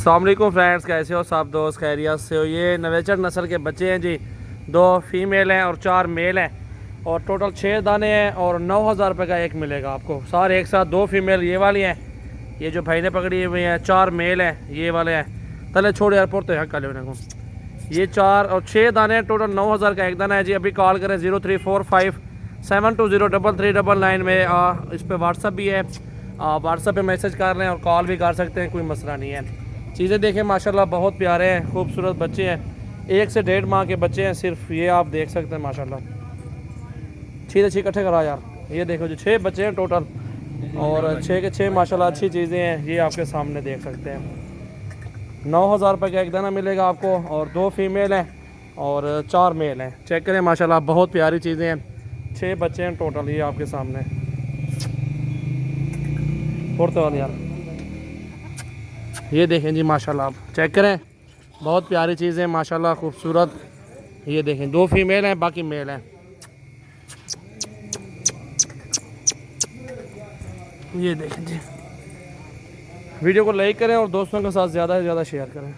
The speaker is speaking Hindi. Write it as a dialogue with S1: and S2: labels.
S1: अस्सलाम वालेकुम फ्रेंड्स, कैसे हो सब दोस्त? खैरियत से हो? ये नवेचर नस्ल के बच्चे हैं जी। 2 फीमेल हैं और 4 मेल हैं और टोटल 6 दाने हैं और 9,000 रुपये का एक मिलेगा आपको सारे एक साथ। 2 फीमेल ये वाली हैं, ये जो भाई ने पकड़ी हुई हैं। 4 मेल हैं ये वाले हैं। तले छोड़ यार पुरते हैं कल को। ये 4 और 6 दाने हैं, टोटल 9,000 का एक दाना है जी। अभी कॉल करें 0345720399 में। इस पर व्हाट्सअप भी है, व्हाट्सअप पे मैसेज कर रहे हैं और कॉल भी कर सकते हैं, कोई मसला नहीं है। चीज़ें देखें माशाल्लाह बहुत प्यारे हैं, खूबसूरत बच्चे हैं। 1 से 1.5 माह के बच्चे हैं सिर्फ, ये आप देख सकते हैं माशाल्लाह। अच्छी इकट्ठे करा यार। ये देखो जो 6 बच्चे हैं टोटल और 6 के 6 माशाल्लाह अच्छी चीज़ें हैं। ये आपके सामने देख सकते हैं। 9,000 रुपये का एक दाना मिलेगा आपको और 2 फीमेल हैं और 4 मेल हैं। चेक करें माशाल्लाह बहुत प्यारी चीज़ें हैं। 6 बच्चे हैं टोटल, ये आपके सामने पुरते वाले यार। ये देखें जी माशाल्लाह, आप चेक करें बहुत प्यारी चीज़ें माशाल्लाह, खूबसूरत। ये देखें 2 फीमेल हैं, बाकी मेल हैं। ये देखें जी। वीडियो को लाइक करें और दोस्तों के साथ ज़्यादा से ज़्यादा शेयर करें।